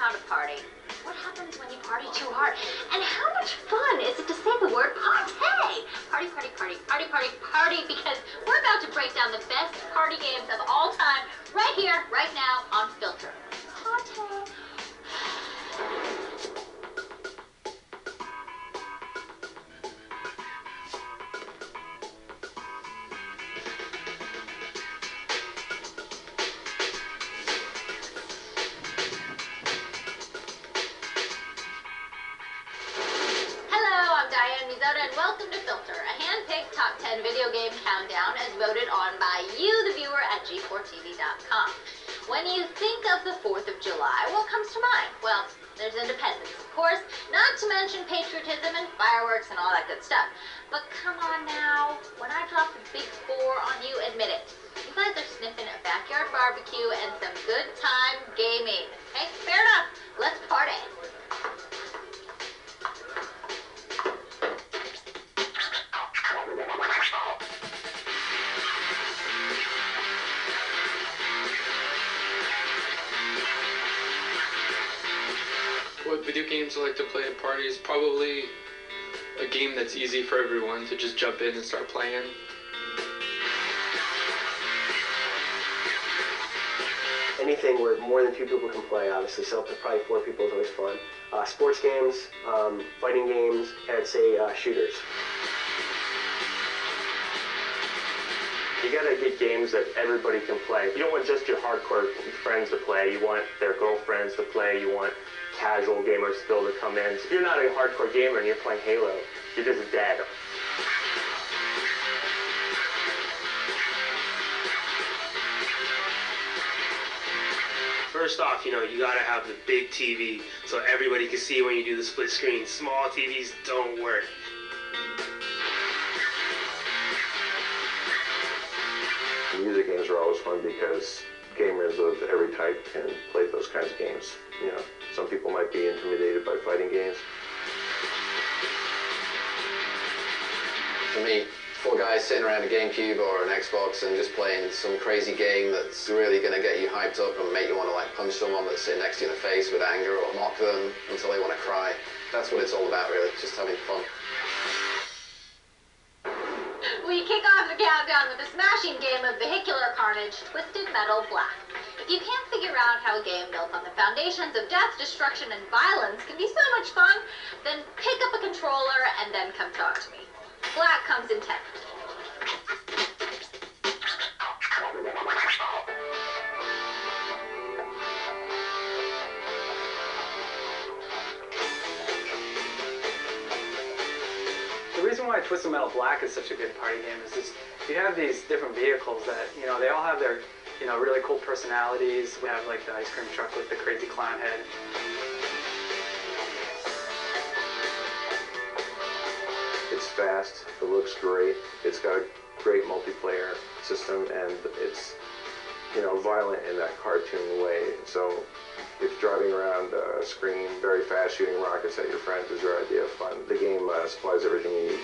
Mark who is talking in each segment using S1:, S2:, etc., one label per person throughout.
S1: how to party. What happens when you party too hard? And how much fun is it to say the word party? Party, party, party, party, party, party, because we're about to break down the best party games of all time right here, right now on Filter. Party. Diane Mizota, and welcome to Filter, a hand-picked top 10 video game countdown as voted on by you, the viewer, at g4tv.com. When you think of the 4th of July, what comes to mind? Well, there's independence, of course, not to mention patriotism and fireworks and all that good stuff. But come on now, when I drop the big 4 on you, admit it. You guys are sniffing a backyard barbecue and some good time gaming. Okay, fair enough. Let's party.
S2: What video games I like to play at parties? Probably a game that's easy for everyone to just jump in and start playing.
S3: Anything where more than 2 people can play, obviously, so up to probably 4 people is always fun. Sports games, fighting games, and I'd say shooters. You gotta get games that everybody can play. You don't want just your hardcore friends to play, you want their girlfriends to play, you want casual gamers still to come in. So if you're not a hardcore gamer and you're playing Halo, you're just dead.
S4: First off, you gotta have the big TV so everybody can see when you do the split screen. Small TVs don't work.
S5: Music games are always fun because gamers of every type can play those kinds of games. Some people might be intimidated by fighting games.
S6: For me, 4 guys sitting around a GameCube or an Xbox and just playing some crazy game that's really going to get you hyped up and make you want to punch someone that's sitting next to you in the face with anger or mock them until they want to cry. That's what it's all about, really, just having fun.
S1: We kick off the countdown with a smashing game of vehicular carnage, Twisted Metal Black. If you can't figure out how a game built on the foundations of death, destruction, and violence can be so much fun, then pick up a controller and then come talk to me. Black comes in 10.
S7: The reason why Twisted Metal Black is such a good party game is just you have these different vehicles that, they all have their, really cool personalities. We have like the ice cream truck with the crazy clown head.
S5: It's fast, it looks great, it's got a great multiplayer system, and it's, violent in that cartoon way. So if driving around a screen very fast, shooting rockets at your friends is your idea of fun. The game supplies everything you need.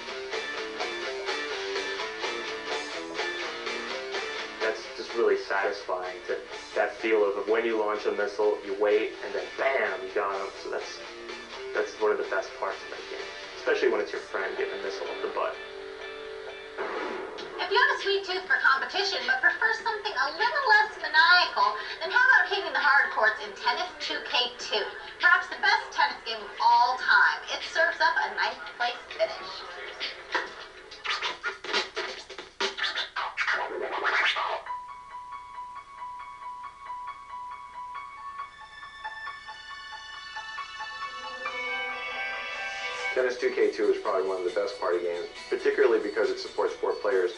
S3: That's just really satisfying, that feel of when you launch a missile, you wait, and then bam, you got them. So that's one of the best parts of that game, especially when it's your friend getting a missile up the butt.
S1: If you have a sweet tooth for competition but prefer something a little less maniacal, then how about hitting the hard courts in Tennis 2K2? Perhaps the best tennis game of all time. It serves up a 9th place finish.
S5: Tennis 2K2 is probably one of the best party games, particularly because it supports 4 players.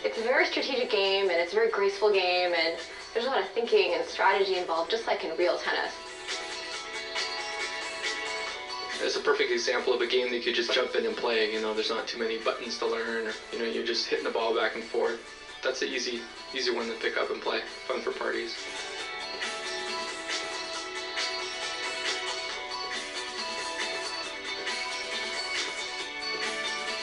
S8: It's a very strategic game, and it's a very graceful game, and there's a lot of thinking and strategy involved, just like in real tennis.
S2: It's a perfect example of a game that you could just jump in and play. There's not too many buttons to learn, or, you're just hitting the ball back and forth. That's an easy one to pick up and play. Fun for parties.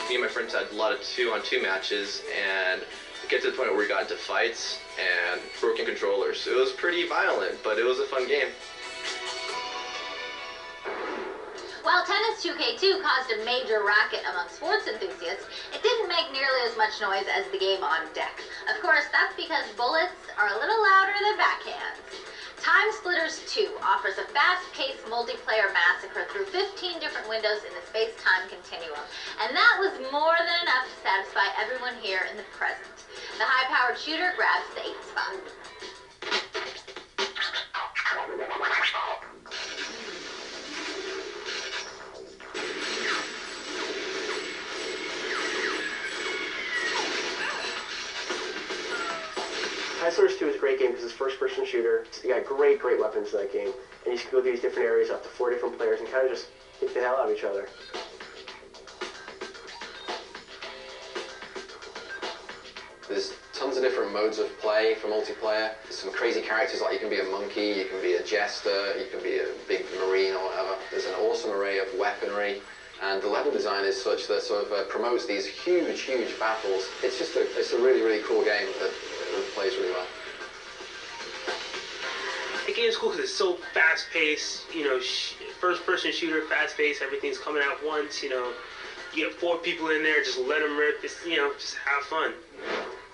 S9: Me and my friends had a lot of 2-on-2 matches, and it get to the point where we got into fights and broken controllers. It was pretty violent, but it was a fun game.
S1: While Tennis 2K2 caused a major racket among sports enthusiasts, it didn't make nearly as much noise as the game on deck. Of course, that's because bullets are a little louder than backhands. TimeSplitters 2 offers a fast-paced multiplayer massacre through 15 different windows in the space-time continuum, and that was more than enough to satisfy everyone here in the present. The high-powered shooter grabs the 8th spot.
S10: TimeSplitters 2 is a great game because it's a first-person shooter. You got great weapons in that game, and you can go through these different areas up to 4 different players and kind of just hit the hell out of each other.
S6: There's tons of different modes of play for multiplayer. There's some crazy characters, like you can be a monkey, you can be a jester, you can be a big marine or whatever. There's an awesome array of weaponry, and the level design is such that sort of promotes these huge battles. It's just it's a really cool game that plays really well.
S4: The game's cool because it's so fast-paced, you know, first-person shooter, fast-paced, everything's coming out once, you know. You get 4 people in there, just let them rip, it's, you know, just have fun.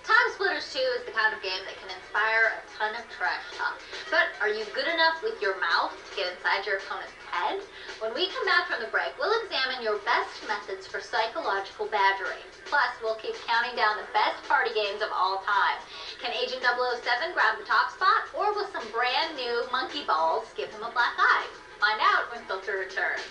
S1: TimeSplitters 2 is the kind of game that can inspire a ton of trash talk. But are you good enough with your mouth to get inside your opponent's head? When we come back from the break, we'll examine your best methods for psychological badgering. Plus, we'll keep counting down the best party games of all time. Can Agent 007 grab the top spot, or will some brand new monkey balls give him a black eye? Find out when Filter returns.